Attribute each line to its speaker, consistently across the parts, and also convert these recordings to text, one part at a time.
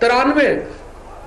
Speaker 1: 93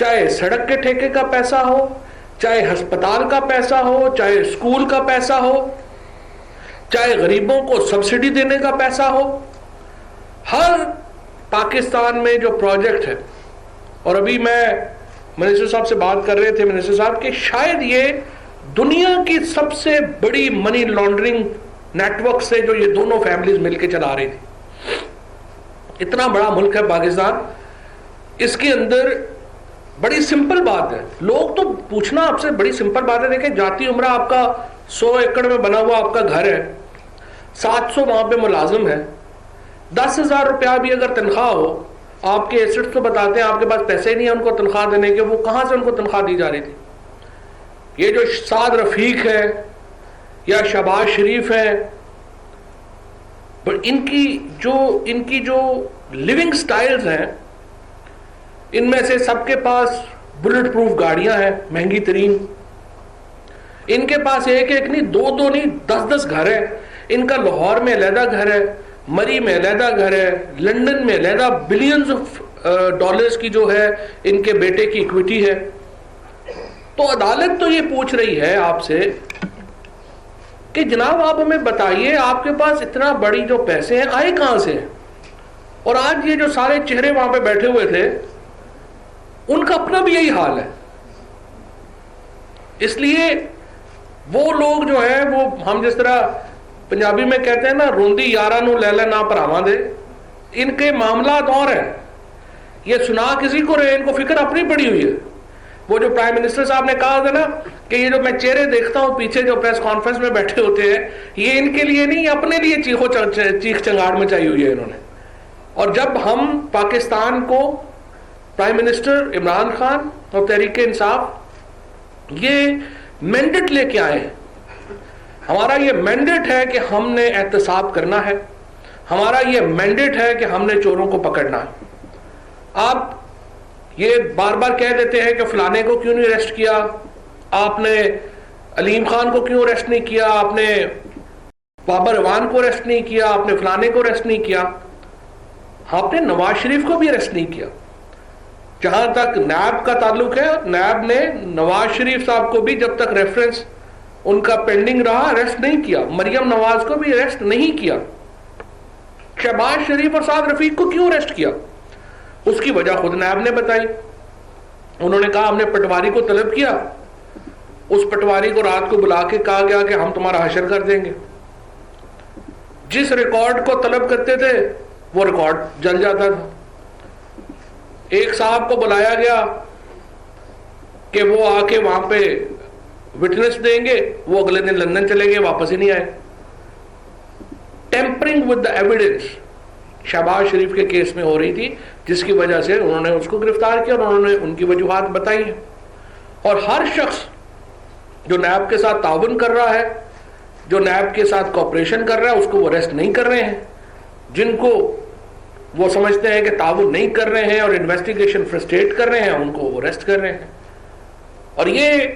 Speaker 1: چاہے سڑک کے ٹھیکے کا پیسہ ہو, چاہے ہسپتال کا پیسہ ہو, چاہے اسکول کا پیسہ ہو, چاہے غریبوں کو سبسڈی دینے کا پیسہ ہو, ہر پاکستان میں جو پروجیکٹ ہے. اور ابھی میں منسٹر صاحب سے بات کر رہے تھے منسٹر صاحب کہ شاید یہ دنیا کی سب سے بڑی منی لانڈرنگ نیٹ ورک سے جو یہ دونوں فیملیز مل کے چلا رہی تھی. اتنا بڑا ملک ہے پاکستان, اس کے اندر بڑی سمپل بات ہے. لوگ تو پوچھنا آپ سے بڑی سمپل بات ہے. دیکھیں جاتی عمرہ آپ کا 100 ایکڑ میں بنا ہوا آپ کا گھر ہے, 700 وہاں پہ ملازم ہے, 10,000 روپیہ بھی اگر تنخواہ ہو, آپ کے ایسٹس تو بتاتے ہیں آپ کے پاس پیسے نہیں ہیں ان کو تنخواہ دینے کے, وہ کہاں سے ان کو تنخواہ دی جا رہی تھی؟ یہ جو سعد رفیق ہے یا شہباز شریف ہے, ان کی جو لیونگ سٹائلز ہیں, ان میں سے سب کے پاس بلٹ پروف گاڑیاں ہیں مہنگی ترین, ان کے پاس ایک نہیں, دو نہیں, 10 گھر ہیں. ان کا لاہور میں علیحدہ گھر ہے, مری میں علیحدہ گھر ہے, لندن میں علیحدہ بلینز آف ڈالرز کی جو ہے ان کے بیٹے کی اکویٹی ہے. تو عدالت تو یہ پوچھ رہی ہے آپ سے کہ جناب آپ ہمیں بتائیے آپ کے پاس اتنا بڑی جو پیسے ہیں آئے کہاں سے ہیں؟ اور آج یہ جو سارے چہرے وہاں پہ بیٹھے ہوئے تھے ان کا اپنا بھی یہی حال ہے. اس لیے وہ لوگ جو ہیں وہ, ہم جس طرح پنجابی میں کہتے ہیں نا, روندی یارہ نو لے لے نہ پراواں دے, ان کے معاملات اور ہیں. یہ سنا کسی کو رہے, ان کو فکر اپنی پڑی ہوئی ہے. وہ جو پرائم منسٹر صاحب نے کہا تھا نا کہ یہ جو میں چہرے دیکھتا ہوں پیچھے جو پریس کانفرنس میں بیٹھے ہوتے ہیں, یہ ان کے لیے نہیں, اپنے لیے چیخ چنگاڑ مچائی ہوئی ہے انہوں نے. اور جب ہم پاکستان کو پرائم منسٹر عمران خان اور تحریک انصاف یہ مینڈیٹ لے کے آئے ہیں, ہمارا یہ مینڈیٹ ہے کہ ہم نے احتساب کرنا ہے, ہمارا یہ مینڈیٹ ہے کہ ہم نے چوروں کو پکڑنا ہے. آپ یہ بار بار کہہ دیتے ہیں کہ فلانے کو کیوں نہیں اریسٹ کیا, آپ نے علیم خان کو کیوں اریسٹ نہیں کیا, آپ نے بابر اعوان کو اریسٹ نہیں کیا, آپ نے فلانے کو اریسٹ نہیں کیا. آپ نے نواز شریف کو بھی اریسٹ نہیں کیا. جہاں تک نیب کا تعلق ہے, نیب نے نواز شریف صاحب کو بھی جب تک ریفرنس ان کا پینڈنگ رہا اریسٹ نہیں کیا. مریم نواز کو بھی اریسٹ نہیں کیا. شہباز شریف اور سعد رفیق کو کیوں اریسٹ کیا؟ اس کی وجہ خود نیب نے بتائی. انہوں نے کہا ہم نے پٹواری کو طلب کیا, اس پٹواری کو رات کو بلا کے کہا گیا کہ ہم تمہارا حشر کر دیں گے. جس ریکارڈ کو طلب کرتے تھے وہ ریکارڈ جل جاتا تھا. ایک صاحب کو بلایا گیا کہ وہ آ کے وہاں پہ وٹنس دیں گے, وہ اگلے دن لندن چلے گئے, واپس ہی نہیں آئے. Tampering with the evidence Shehbaz Sharif کے کیس میں ہو رہی تھی, جس کی وجہ سے انہوں نے اس کو گرفتار کیا اور انہوں نے ان کی وجوہات بتائی ہیں. اور ہر شخص جو نیب کے ساتھ تعاون کر رہا ہے, جو نیب کے ساتھ کوپریشن کر رہا ہے, اس کو وہ اریسٹ نہیں کر رہے ہیں. جن کو وہ سمجھتے ہیں کہ تعاون نہیں کر رہے ہیں اور انویسٹیگیشن فرسٹریٹ کر رہے ہیں, ان کو وہ اریسٹ کر رہے ہیں. اور یہ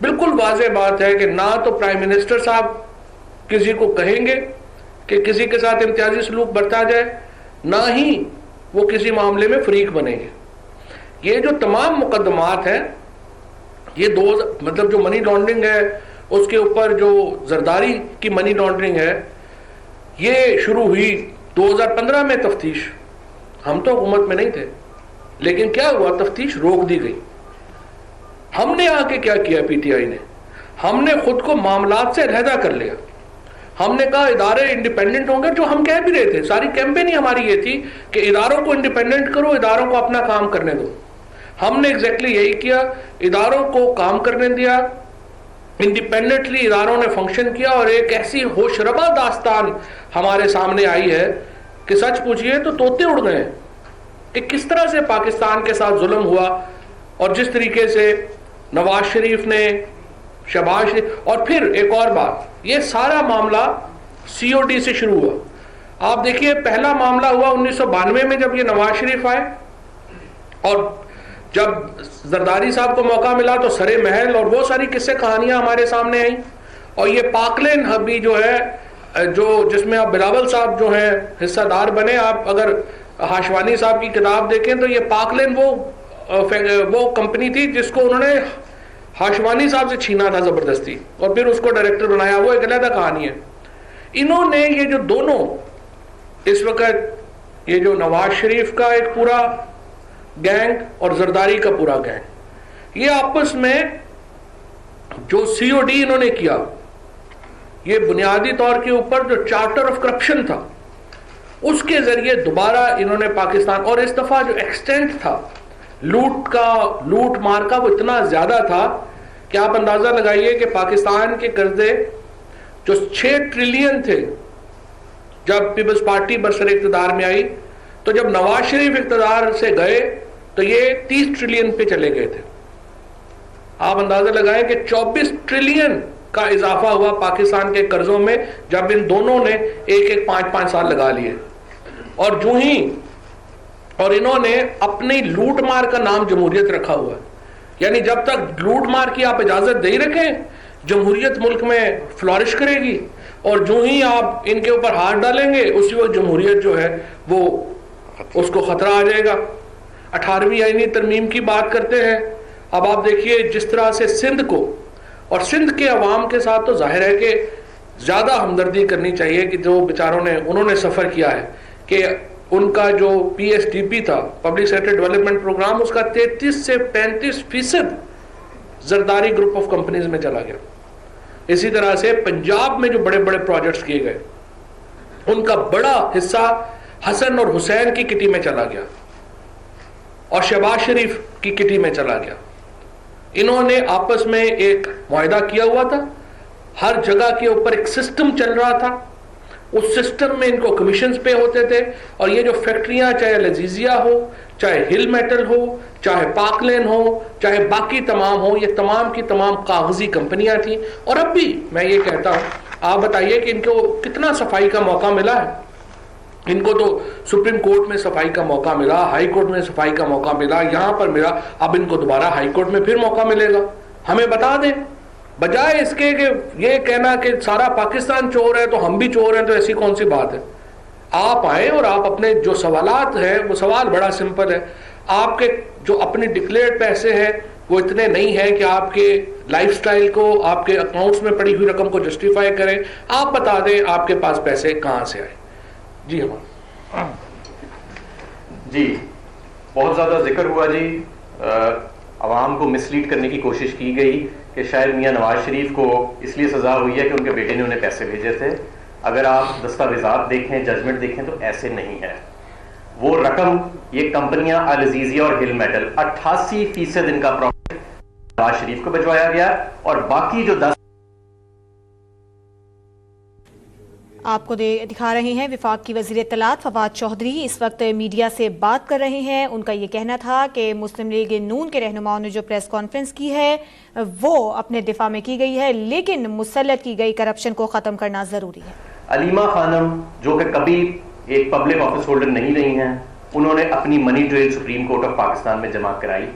Speaker 1: بالکل واضح بات ہے کہ نہ تو پرائم منسٹر صاحب کسی کو کہیں گے کہ کسی کے ساتھ امتیازی سلوک برتا جائے, نہ ہی وہ کسی معاملے میں فریق بنیں گے. یہ جو تمام مقدمات ہیں, یہ مطلب جو منی لانڈرنگ ہے, اس کے اوپر جو زرداری کی منی لانڈرنگ ہے, یہ شروع ہوئی 2015 میں تفتیش. ہم تو حکومت میں نہیں تھے, لیکن کیا ہوا, تفتیش روک دی گئی. ہم نے آ کے کیا کیا, پی ٹی آئی نے, ہم نے خود کو معاملات سے علیحدہ کر لیا. ہم نے کہا ادارے انڈیپینڈنٹ ہوں گے, جو ہم کہہ بھی رہے تھے. ساری کیمپین ہی ہماری یہ تھی کہ اداروں کو انڈیپینڈنٹ کرو, اداروں کو اپنا کام کرنے دو. ہم نے ایگزیکٹلی یہی کیا, اداروں کو کام کرنے دیا, انڈیپینڈنٹلی اداروں نے فنکشن کیا. اور ایک ایسی ہوش ربا داستان ہمارے سامنے آئی ہے کہ سچ پوچھئے تو طوطے اڑ گئے کہ کس طرح سے پاکستان کے ساتھ ظلم ہوا, اور جس طریقے سے نواز شریف نے, شہباز شریف. اور پھر ایک اور بات, یہ سارا معاملہ سی او ڈی سے شروع ہوا. آپ دیکھیے پہلا معاملہ ہوا 1992 میں جب یہ نواز شریف آئے, اور جب زرداری صاحب کو موقع ملا تو سرے محل اور وہ ساری قصے کہانیاں ہمارے سامنے آئیں. اور یہ پاکلین ہبی جو ہے, جس میں آپ بلاول صاحب جو ہیں حصہ دار بنے, آپ اگر ہاشوانی صاحب کی کتاب دیکھیں تو یہ پاکلین وہ وہ کمپنی تھی جس کو انہوں نے ہاشوانی صاحب سے چھینا تھا زبردستی اور پھر اس کو ڈائریکٹر بنایا, وہ ایک علیحدہ کہانی ہے. انہوں نے یہ جو دونوں اس وقت یہ جو نواز شریف کا ایک پورا گینگ اور زرداری کا پورا گینگ, یہ آپس میں جو سی او ڈی انہوں نے کیا, یہ بنیادی طور کے اوپر جو چارٹر آف کرپشن تھا اس کے ذریعے دوبارہ انہوں نے پاکستان, اور اس دفعہ جو ایکسٹینٹ تھا لوٹ مار کا وہ اتنا زیادہ تھا کہ آپ اندازہ لگائیے کہ پاکستان کے قرضے جو 6 ٹریلین تھے جب پیپلز پارٹی برسر اقتدار میں آئی, تو جب نواز شریف اقتدار سے گئے تو یہ 30 ٹریلین پہ چلے گئے تھے. آپ اندازہ لگائیں کہ 24 ٹریلین کا اضافہ ہوا پاکستان کے قرضوں میں جب ان دونوں نے ایک 5 سال لگا لیے. اور جو ہی اور انہوں نے اپنی لوٹ مار کا نام جمہوریت رکھا ہوا ہے, یعنی جب تک لوٹ مار کی آپ اجازت دے رکھیں جمہوریت ملک میں فلورش کرے گی, اور جو ہی آپ ان کے اوپر ہاتھ ڈالیں گے اسی وقت جمہوریت جو ہے وہ اس کو خطرہ آ جائے گا. 18ویں آئینی ترمیم کی بات کرتے ہیں. اب آپ دیکھیے جس طرح سے سندھ کو اور سندھ کے عوام کے ساتھ تو ظاہر ہے کہ زیادہ ہمدردی کرنی چاہیے کہ جو بیچاروں نے انہوں نے سفر کیا ہے کہ ان کا جو پی ایس ڈی پی تھا پبلک سیکٹر ڈیولپمنٹ پروگرام, اس کا 33 سے 35% زرداری گروپ آف کمپنیز میں چلا گیا. اسی طرح سے پنجاب میں جو بڑے بڑے پروجیکٹس کیے گئے ان کا بڑا حصہ حسن اور حسین کی کٹی میں چلا گیا اور شہباز شریف کی کٹی میں چلا گیا. انہوں نے آپس میں ایک معاہدہ کیا ہوا تھا, ہر جگہ کے اوپر ایک سسٹم چل رہا تھا, اس سسٹم میں ان کو کمیشنز پے ہوتے تھے, اور یہ جو فیکٹریاں چاہے لذیذیہ ہو, چاہے ہل میٹل ہو, چاہے پاک لین ہو, چاہے باقی تمام ہو, یہ تمام کی تمام کاغذی کمپنیاں تھیں. اور اب بھی میں یہ کہتا ہوں, آپ بتائیے کہ ان کو کتنا صفائی کا موقع ملا ہے. ان کو تو سپریم کورٹ میں صفائی کا موقع ملا, ہائی کورٹ میں صفائی کا موقع ملا, یہاں پر ملا, اب ان کو دوبارہ ہائی کورٹ میں پھر موقع ملے گا. ہمیں بتا دیں, بجائے اس کے کہ یہ کہنا کہ سارا پاکستان چور ہے تو ہم بھی چور ہیں, تو ایسی کون سی بات ہے. آپ آئیں اور آپ اپنے جو سوالات ہیں, وہ سوال بڑا سمپل ہے. آپ کے جو اپنی ڈکلیئرڈ پیسے ہیں وہ اتنے نہیں ہیں کہ آپ کے لائف سٹائل کو, آپ کے اکاؤنٹس میں پڑی ہوئی رقم کو جسٹیفائی کریں. آپ بتا دیں آپ کے پاس پیسے کہاں سے آئے. جی
Speaker 2: جی بہت زیادہ ذکر ہوا جی, عوام کو مسلیڈ کرنے کی کوشش کی گئی کہ شاید میاں نواز شریف کو اس لیے سزا ہوئی ہے کہ ان کے بیٹے نے انہیں پیسے بھیجے تھے. اگر آپ دستاویزات دیکھیں, ججمنٹ دیکھیں تو ایسے نہیں ہے. وہ رقم, یہ کمپنیاں العزیزیہ اور ہل میٹل, 88% ان کا پروفٹ نواز شریف کو بھجوایا گیا, اور باقی جو 10
Speaker 3: آپ کو دکھا رہے ہیں وفاق کی وزیر اطلاعات فواد چودھری اس وقت میڈیا سے بات کر رہے ہیں. ان کا یہ کہنا تھا کہ مسلم لیگ نون کے رہنماؤں نے جو پریس کانفرنس کی ہے وہ اپنے دفاع میں کی گئی ہے, لیکن مسلط کی گئی کرپشن کو ختم کرنا ضروری ہے.
Speaker 2: علیمہ خانم جو کہ کبھی ایک پبلک آفس ہولڈر نہیں رہی ہیں, انہوں نے اپنی money trail supreme court of Pakistan میں جمع کرائی.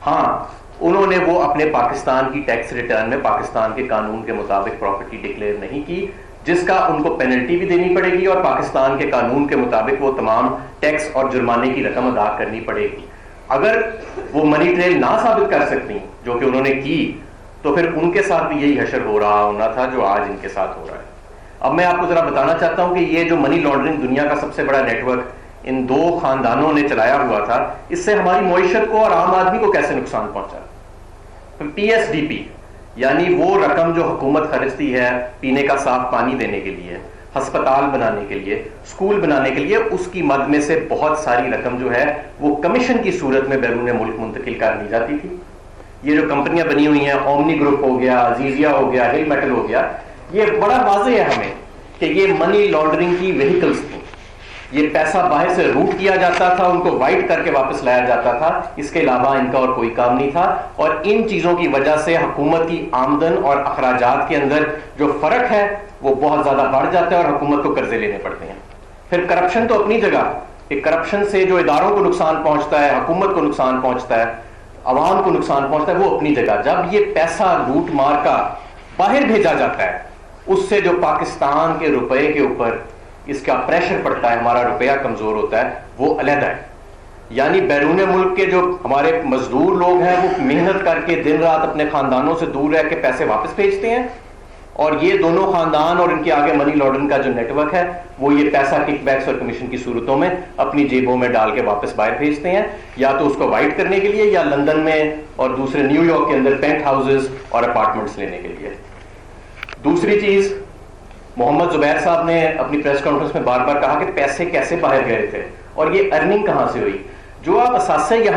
Speaker 2: ہاں, انہوں نے وہ اپنے پاکستان کی ٹیکس ریٹرن میں پاکستان کے قانون کے مطابق پراپرٹی ڈکلیئر نہیں کی, جس کا ان کو پینلٹی بھی دینی پڑے گی, اور پاکستان کے قانون کے مطابق وہ تمام ٹیکس اور جرمانے کی رقم ادا کرنی پڑے گی. اگر وہ منی ٹریل نہ ثابت کر سکتی جو کہ انہوں نے کی, تو پھر ان کے ساتھ بھی یہی حشر ہو رہا ہونا تھا جو آج ان کے ساتھ ہو رہا ہے. اب میں آپ کو ذرا بتانا چاہتا ہوں کہ یہ جو منی لانڈرنگ دنیا کا سب سے بڑا نیٹ ورک ان 2 خاندانوں نے چلایا ہوا تھا, اس سے ہماری معیشت کو اور عام آدمی کو کیسے نقصان پہنچا. پی ایس ڈی پی یعنی وہ رقم جو حکومت خرچتی ہے پینے کا صاف پانی دینے کے لیے, ہسپتال بنانے کے لیے, اسکول بنانے کے لیے, اس کی مد میں سے بہت ساری رقم جو ہے وہ کمیشن کی صورت میں بیرون ملک منتقل کر دی جاتی تھی. یہ جو کمپنیاں بنی ہوئی ہیں, اومنی گروپ ہو گیا, عزیزیہ ہو گیا, ہل میٹل ہو گیا, یہ بڑا واضح ہے ہمیں کہ یہ منی لانڈرنگ کی وہیکلز تھیں. یہ پیسہ باہر سے روٹ کیا جاتا تھا, ان کو وائٹ کر کے واپس لایا جاتا تھا, اس کے علاوہ ان کا اور کوئی کام نہیں تھا. اور ان چیزوں کی وجہ سے حکومت کی آمدن اور اخراجات کے اندر جو فرق ہے وہ بہت زیادہ بڑھ جاتا ہے, اور حکومت کو قرضے لینے پڑتے ہیں. پھر کرپشن تو اپنی جگہ, کہ کرپشن سے جو اداروں کو نقصان پہنچتا ہے, حکومت کو نقصان پہنچتا ہے, عوام کو نقصان پہنچتا ہے, وہ اپنی جگہ. جب یہ پیسہ لوٹ مار کا باہر بھیجا جاتا ہے, اس سے جو پاکستان کے روپے کے اوپر اس کا پریشر پڑتا ہے, ہمارا روپیہ کمزور ہوتا ہے, وہ علیحدہ ہے. یعنی بیرون ملک کے جو ہمارے مزدور لوگ ہیں وہ محنت کر کے دن رات اپنے خاندانوں سے دور رہ کے پیسے واپس بھیجتے ہیں، اور یہ دونوں خاندان اور ان کے آگے منی لانڈرنگ کا جو نیٹ ورک ہے وہ یہ پیسہ کک بیکس اور کمیشن کی صورتوں میں اپنی جیبوں میں ڈال کے واپس باہر بھیجتے ہیں، یا تو اس کو وائٹ کرنے کے لیے یا لندن میں اور دوسرے نیو یارک کے اندر پینٹ ہاؤسز اور اپارٹمنٹس لینے کے لیے۔ دوسری چیز، محمد زبیر صاحب نے اپنی پریس کانفرنس میں بار بار کہا کہ پیسے کیسے باہر گئے تھے اور یہ ارننگ کہاں سے ہوئی۔ جو آپ اثاثے یہاں